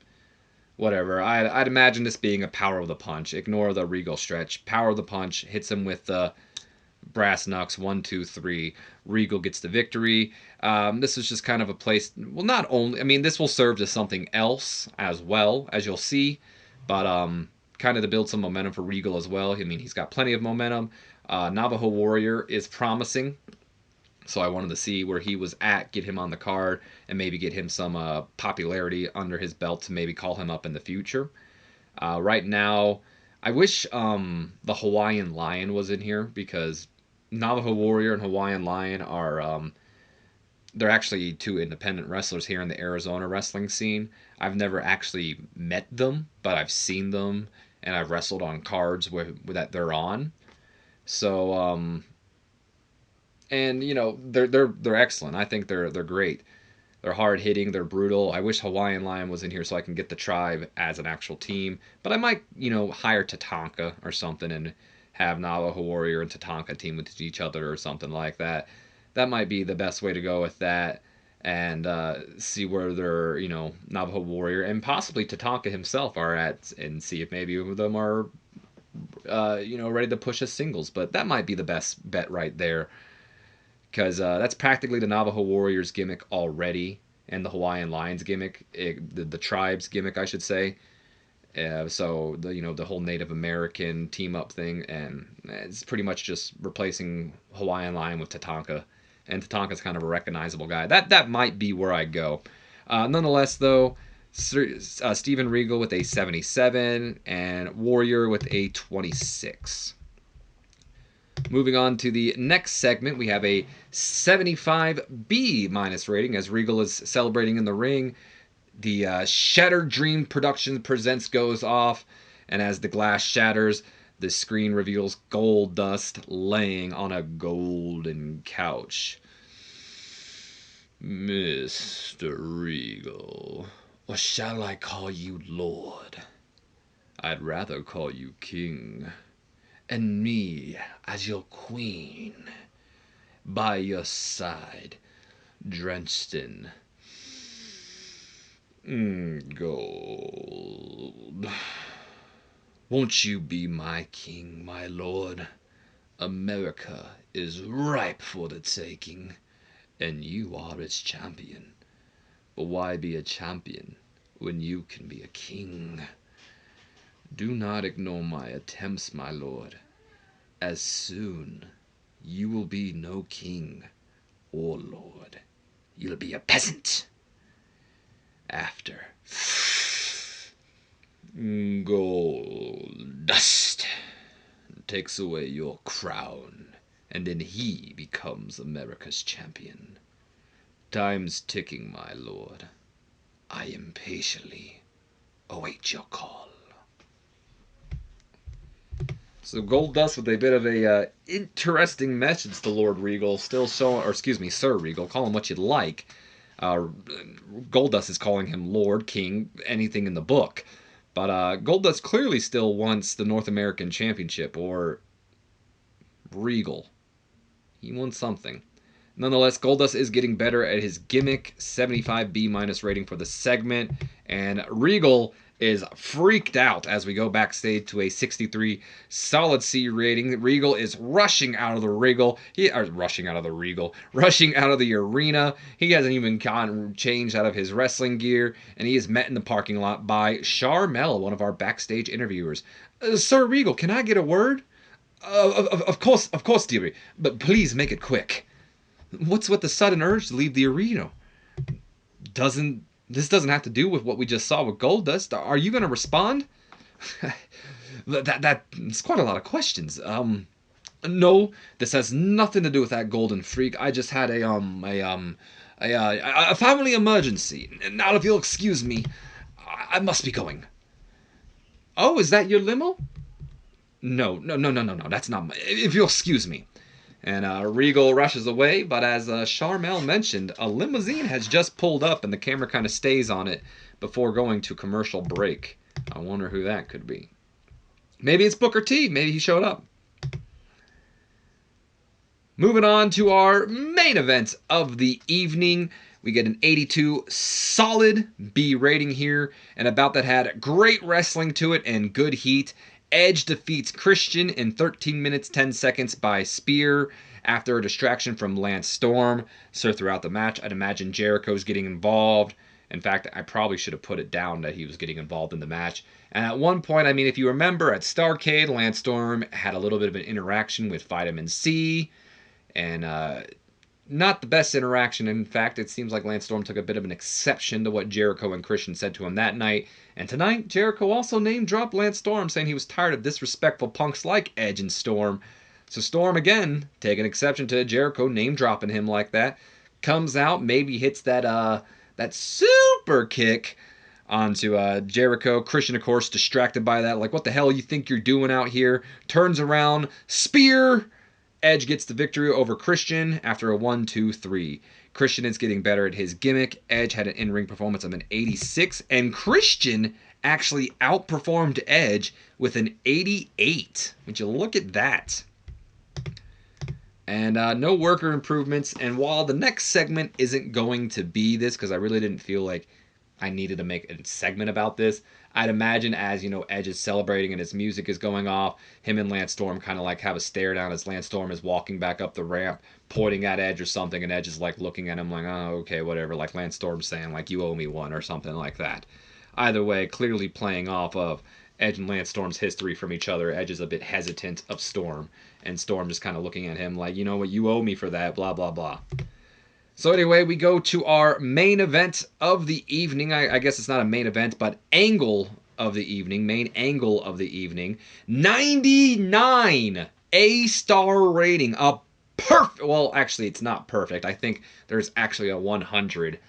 whatever. I'd imagine this being a power of the punch. Ignore the Regal stretch. Power of the punch hits him with the brass knucks. 1, 2, 3. Regal gets the victory. This is just kind of a place. Well, not only. I mean, this will serve to something else as well, as you'll see, but kind of to build some momentum for Regal as well. I mean, he's got plenty of momentum. Navajo Warrior is promising, so I wanted to see where he was at, get him on the card, and maybe get him some popularity under his belt to maybe call him up in the future. Right now, I wish the Hawaiian Lion was in here, because Navajo Warrior and Hawaiian Lion are they're actually two independent wrestlers here in the Arizona wrestling scene. I've never actually met them, but I've seen them, and I've wrestled on cards that they're on. So, and you know, they're excellent. I think they're great. They're hard hitting. They're brutal. I wish Hawaiian Lion was in here so I can get the tribe as an actual team. But I might, hire Tatanka or something and have Navajo Warrior and Tatanka team with each other or something like that. That might be the best way to go with that. And see where their, Navajo Warrior and possibly Tatanka himself are at, and see if maybe of them are ready to push as singles. But that might be the best bet right there, because that's practically the Navajo Warriors gimmick already, and the Hawaiian Lions gimmick, the tribe's gimmick, I should say. So the whole Native American team up thing, and it's pretty much just replacing Hawaiian Lion with Tatanka, and Tatanka's kind of a recognizable guy. That might be where I go. Nonetheless, though, Steven Regal with a 77 and Warrior with a 26. Moving on to the next segment, we have a 75B minus rating as Regal is celebrating in the ring. The Shattered Dream Productions Presents goes off, and as the glass shatters, the screen reveals Gold Dust laying on a golden couch. Mr. Regal, or shall I call you Lord? I'd rather call you King, and me as your queen. By your side, drenched in gold. Won't you be my king, my lord? America is ripe for the taking, and you are its champion. But why be a champion when you can be a king? Do not ignore my attempts, my lord, as soon you will be no king or lord. You'll be a peasant. After Gold Dust takes away your crown, and then he becomes America's champion. Time's ticking, my lord. I impatiently await your call. So Goldust with a bit of a interesting message to Lord Regal, still showing, or excuse me, Sir Regal, call him what you'd like. Goldust is calling him Lord, King, anything in the book. But Goldust clearly still wants the North American Championship, or Regal. He won something. Nonetheless, Goldust is getting better at his gimmick, 75 B- rating for the segment, and Regal is freaked out as we go backstage to a 63 solid C rating. Regal is rushing out of the rushing out of the arena. He hasn't even gotten changed out of his wrestling gear, and he is met in the parking lot by Charmel, one of our backstage interviewers. Sir Regal, can I get a word? Of course, dearie, but please make it quick. What's with the sudden urge to leave the arena? This doesn't have to do with what we just saw with Goldust. Are you going to respond? That's quite a lot of questions. No, this has nothing to do with that golden freak. I just had a family emergency. Now, if you'll excuse me, I must be going. Oh, is that your limo? No. That's not my. If you'll excuse me. And Regal rushes away, but as Charmel mentioned, a limousine has just pulled up and the camera kind of stays on it before going to commercial break. I wonder who that could be. Maybe it's Booker T. Maybe he showed up. Moving on to our main event of the evening. We get an 82 solid B rating here, and about that had great wrestling to it and good heat. Edge defeats Christian in 13 minutes 10 seconds by spear after a distraction from Lance Storm. So throughout the match, I'd imagine Jericho's getting involved. In fact, I probably should have put it down that he was getting involved in the match. And at one point, I mean, if you remember at Starrcade, Lance Storm had a little bit of an interaction with Vitamin C. And not the best interaction. In fact, it seems like Lance Storm took a bit of an exception to what Jericho and Christian said to him that night. And tonight, Jericho also name-dropped Lance Storm, saying he was tired of disrespectful punks like Edge and Storm. So Storm, again, taking exception to Jericho name-dropping him like that, comes out, maybe hits that super kick onto Jericho. Christian, of course, distracted by that, like, what the hell you think you're doing out here? Turns around, spear! Edge gets the victory over Christian after a 1-2-3. Christian is getting better at his gimmick. Edge had an in-ring performance of an 86, and Christian actually outperformed Edge with an 88. Would you look at that? And no worker improvements. And while the next segment isn't going to be this, because I really didn't feel like I needed to make a segment about this, I'd imagine as, Edge is celebrating and his music is going off, him and Lance Storm kind of like have a stare down as Lance Storm is walking back up the ramp, pointing at Edge or something, and Edge is like looking at him like, oh, okay, whatever, like Lance Storm saying like, you owe me one or something like that. Either way, clearly playing off of Edge and Lance Storm's history from each other. Edge is a bit hesitant of Storm, and Storm just kind of looking at him like, you know what, you owe me for that, blah, blah, blah. So anyway, we go to our main event of the evening. I guess it's not a main event, but angle of the evening. Main angle of the evening. 99 A-star rating. A perfect... Well, actually, it's not perfect. I think there's actually a 100.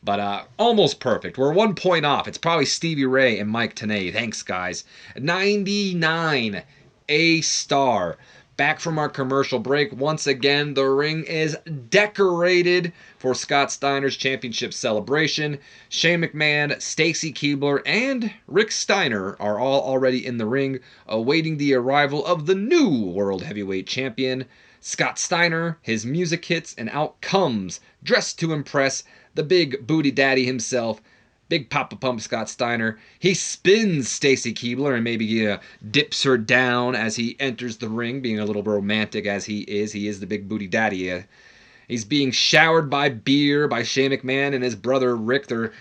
But almost perfect. We're 1 point off. It's probably Stevie Ray and Mike Tenay. Thanks, guys. 99 A-star. Back from our commercial break, once again, the ring is decorated for Scott Steiner's championship celebration. Shane McMahon, Stacy Keibler, and Rick Steiner are all already in the ring, awaiting the arrival of the new World Heavyweight Champion. Scott Steiner, his music hits, and out comes, dressed to impress, the big booty daddy himself, Big Papa Pump Scott Steiner. He spins Stacy Keibler and maybe dips her down as he enters the ring, being a little romantic as he is. He is the big booty daddy. He's being showered by beer by Shane McMahon and his brother Rick. They're,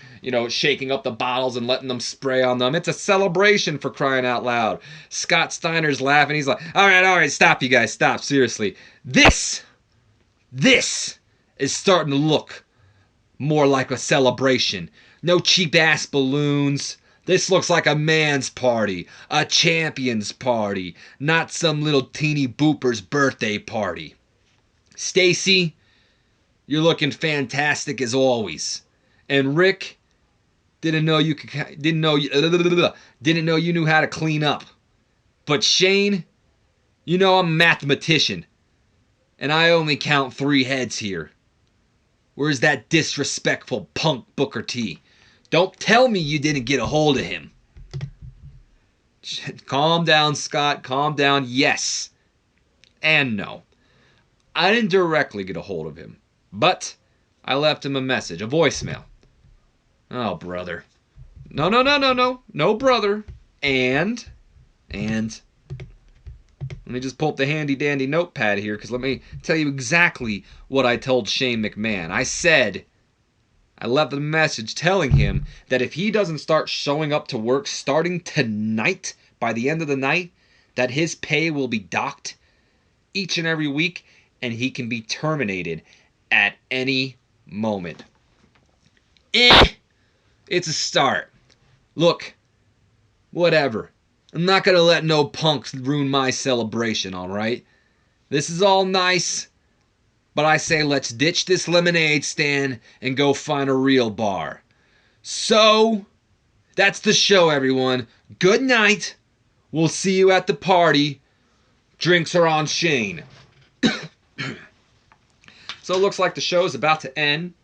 shaking up the bottles and letting them spray on them. It's a celebration, for crying out loud. Scott Steiner's laughing. He's like, all right, stop, you guys, stop, seriously. This is starting to look more like a celebration. No cheap-ass balloons. This looks like a man's party. A champion's party. Not some little teeny booper's birthday party. Stacy, you're looking fantastic as always. And Rick, didn't know you knew how to clean up. But Shane, I'm a mathematician. And I only count 3 heads here. Where's that disrespectful punk Booker T? Don't tell me you didn't get a hold of him. Calm down, Scott. Calm down. Yes. And no. I didn't directly get a hold of him, but I left him a message, a voicemail. Oh, brother. No, brother. And, let me just pull up the handy dandy notepad here, because let me tell you exactly what I told Shane McMahon. I left a message telling him that if he doesn't start showing up to work starting tonight, by the end of the night, that his pay will be docked each and every week, and he can be terminated at any moment. It's a start. Look, whatever. I'm not going to let no punks ruin my celebration, alright? This is all nice, but I say let's ditch this lemonade stand and go find a real bar. So, that's the show, everyone. Good night. We'll see you at the party. Drinks are on Shane. So it looks like the show is about to end.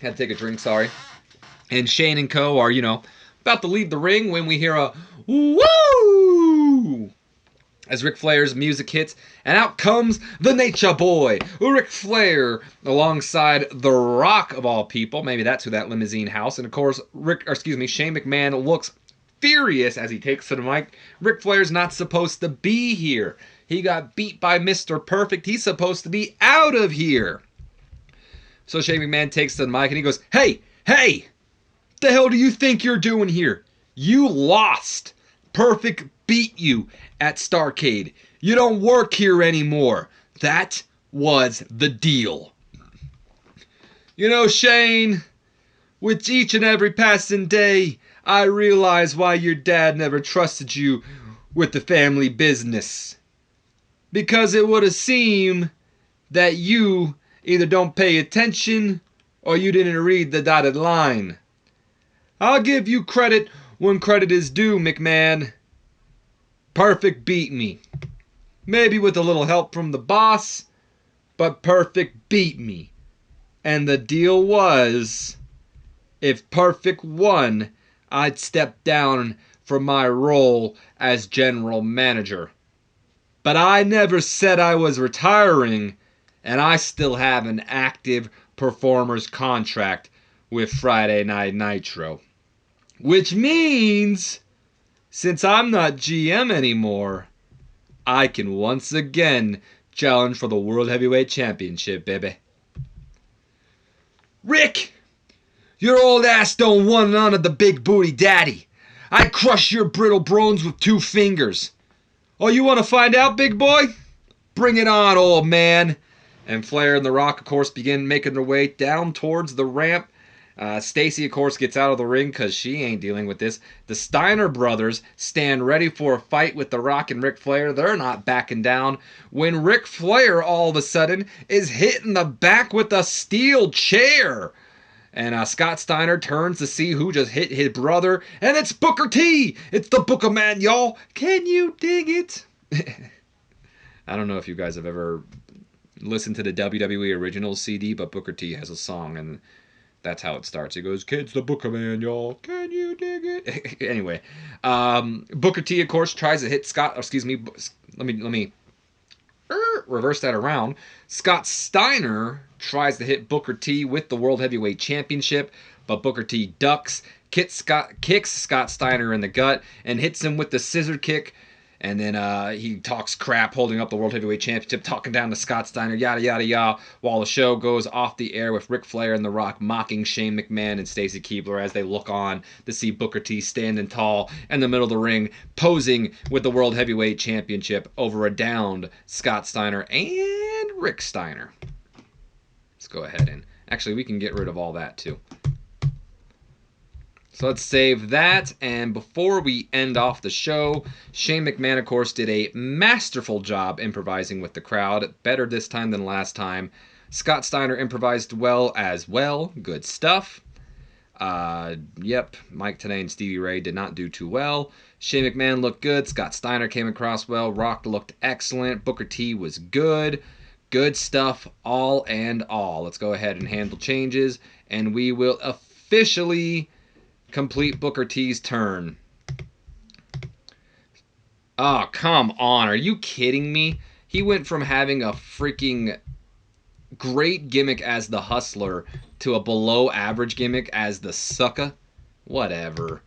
Had to take a drink, sorry. And Shane and co are, about to leave the ring when we hear a woo! As Ric Flair's music hits, and out comes the Nature Boy, Ric Flair, alongside The Rock of all people. Maybe that's who that limousine house. And of course, Shane McMahon looks furious as he takes to the mic. Ric Flair's not supposed to be here. He got beat by Mr. Perfect. He's supposed to be out of here. So Shane McMahon takes to the mic and he goes, Hey! What the hell do you think you're doing here? You lost. Perfect beat you at Starrcade. You don't work here anymore. That was the deal. Shane, with each and every passing day, I realize why your dad never trusted you with the family business. Because it would have seemed that you either don't pay attention or you didn't read the dotted line. I'll give you credit when credit is due, McMahon. Perfect beat me. Maybe with a little help from the boss, but Perfect beat me. And the deal was, if Perfect won, I'd step down from my role as general manager. But I never said I was retiring, and I still have an active performer's contract with Friday Night Nitro. Which means, since I'm not GM anymore, I can once again challenge for the World Heavyweight Championship, baby. Rick! Your old ass don't want none of the big booty daddy. I'd crush your brittle bones with 2 fingers. Oh, you want to find out, big boy? Bring it on, old man. And Flair and The Rock, of course, begin making their way down towards the ramp. Stacy, of course, gets out of the ring because she ain't dealing with this. The Steiner brothers stand ready for a fight with The Rock and Ric Flair. They're not backing down when Ric Flair, all of a sudden, is hit in the back with a steel chair. And Scott Steiner turns to see who just hit his brother. And it's Booker T! It's the Booker Man, y'all! Can you dig it? I don't know if you guys have ever listened to the WWE original CD, but Booker T has a song, and that's how it starts. He goes, Kids, the Booker Man, y'all. Can you dig it? Anyway, Booker T, of course, tries to hit Scott. Excuse me. Let me reverse that around. Scott Steiner tries to hit Booker T with the World Heavyweight Championship, but Booker T ducks, kicks Scott Steiner in the gut, and hits him with the scissor kick. And then he talks crap, holding up the World Heavyweight Championship, talking down to Scott Steiner, yada, yada, yada, while the show goes off the air with Ric Flair and The Rock mocking Shane McMahon and Stacy Keibler as they look on to see Booker T standing tall in the middle of the ring, posing with the World Heavyweight Championship over a downed Scott Steiner and Rick Steiner. Let's go ahead and... Actually, we can get rid of all that, too. So let's save that, and before we end off the show, Shane McMahon, of course, did a masterful job improvising with the crowd, better this time than last time. Scott Steiner improvised well as well, good stuff. Mike Tenay and Stevie Ray did not do too well. Shane McMahon looked good, Scott Steiner came across well, Rock looked excellent, Booker T was good. Good stuff, all and all. Let's go ahead and handle changes, and we will officially complete Booker T's turn. Oh, come on. Are you kidding me? He went from having a freaking great gimmick as the Hustler to a below average gimmick as the Sucker. Whatever.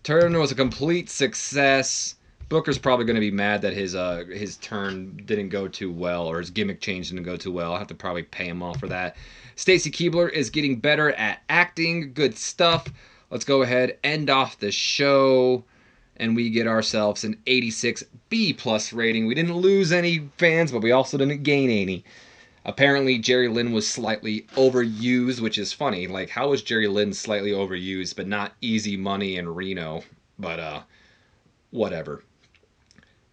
Turn was a complete success. Booker's probably going to be mad that his turn didn't go too well, or his gimmick change didn't go too well. I'll have to probably pay him off for that. Stacy Keibler is getting better at acting. Good stuff. Let's go ahead, end off the show, and we get ourselves an 86 B plus rating. We didn't lose any fans, but we also didn't gain any. Apparently, Jerry Lynn was slightly overused, which is funny. Like, how was Jerry Lynn slightly overused, but not Easy Money and Reno? But, whatever.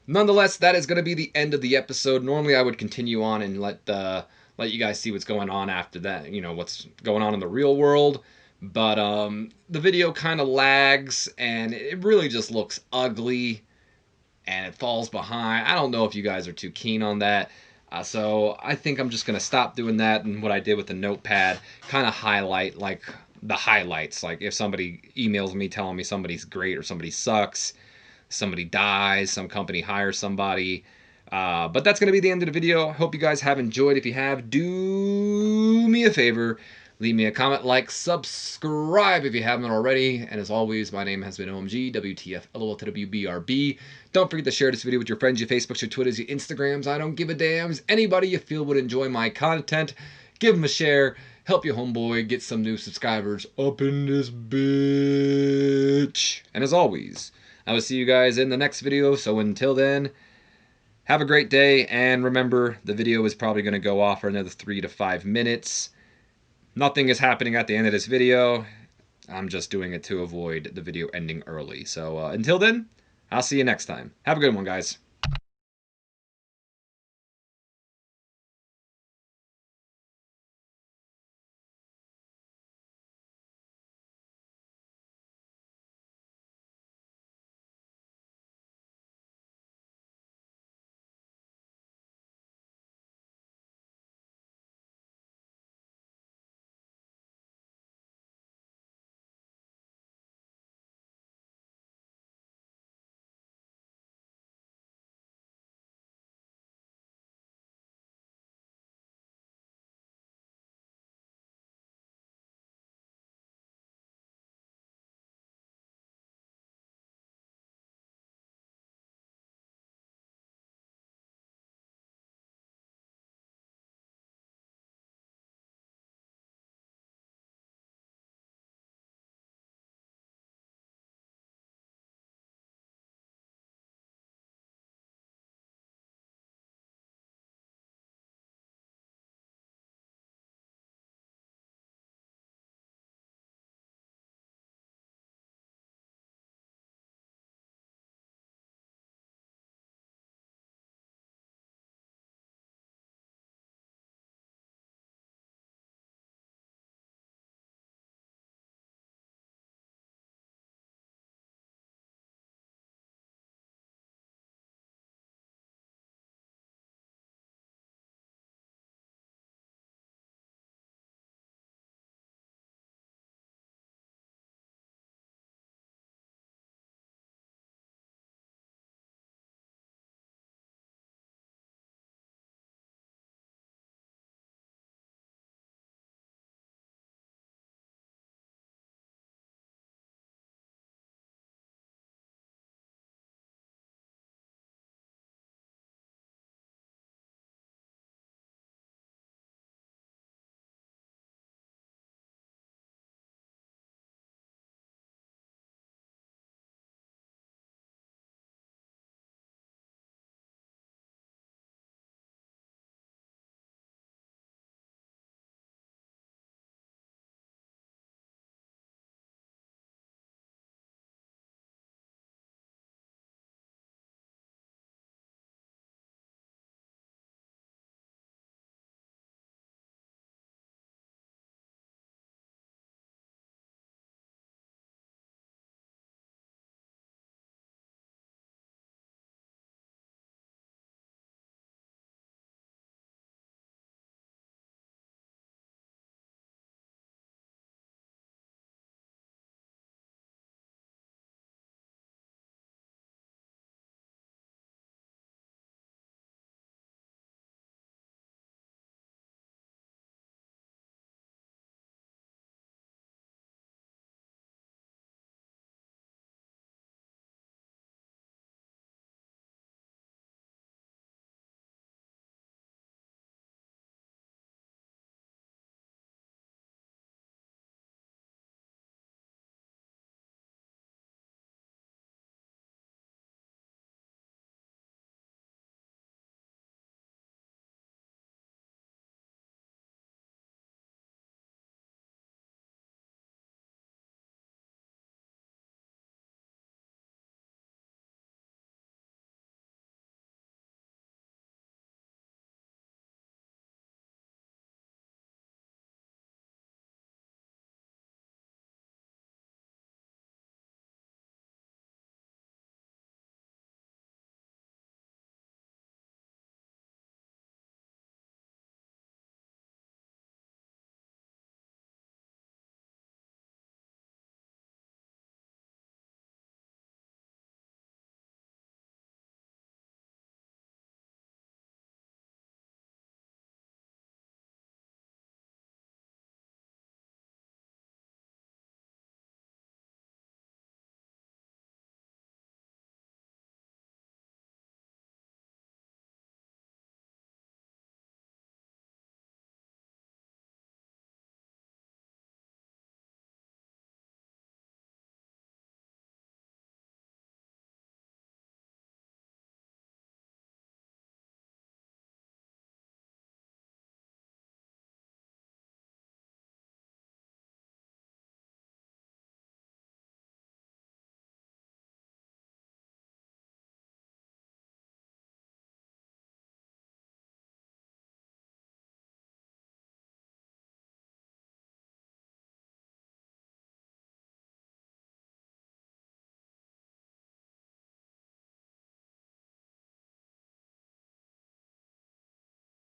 Nonetheless, that is going to be the end of the episode. Normally, I would continue on and let you guys see what's going on after that. You know, what's going on in the real world. But the video kind of lags, and it really just looks ugly, and it falls behind. I don't know if you guys are too keen on that. So I think I'm just going to stop doing that, and what I did with the notepad, kind of highlight like the highlights. Like if somebody emails me telling me somebody's great or somebody sucks, somebody dies, some company hires somebody. But that's going to be the end of the video. Hope you guys have enjoyed. If you have, do me a favor. Leave me a comment, like, subscribe if you haven't already. And as always, my name has been OMG, WTF, LOLTWBRB. Don't forget to share this video with your friends, your Facebooks, your Twitters, your Instagrams. I don't give a damn. Anybody you feel would enjoy my content, give them a share. Help your homeboy get some new subscribers up in this bitch. And as always, I will see you guys in the next video. So until then, have a great day. And remember, the video is probably going to go off for another 3 to 5 minutes. Nothing is happening at the end of this video. I'm just doing it to avoid the video ending early. So until then, I'll see you next time. Have a good one, guys.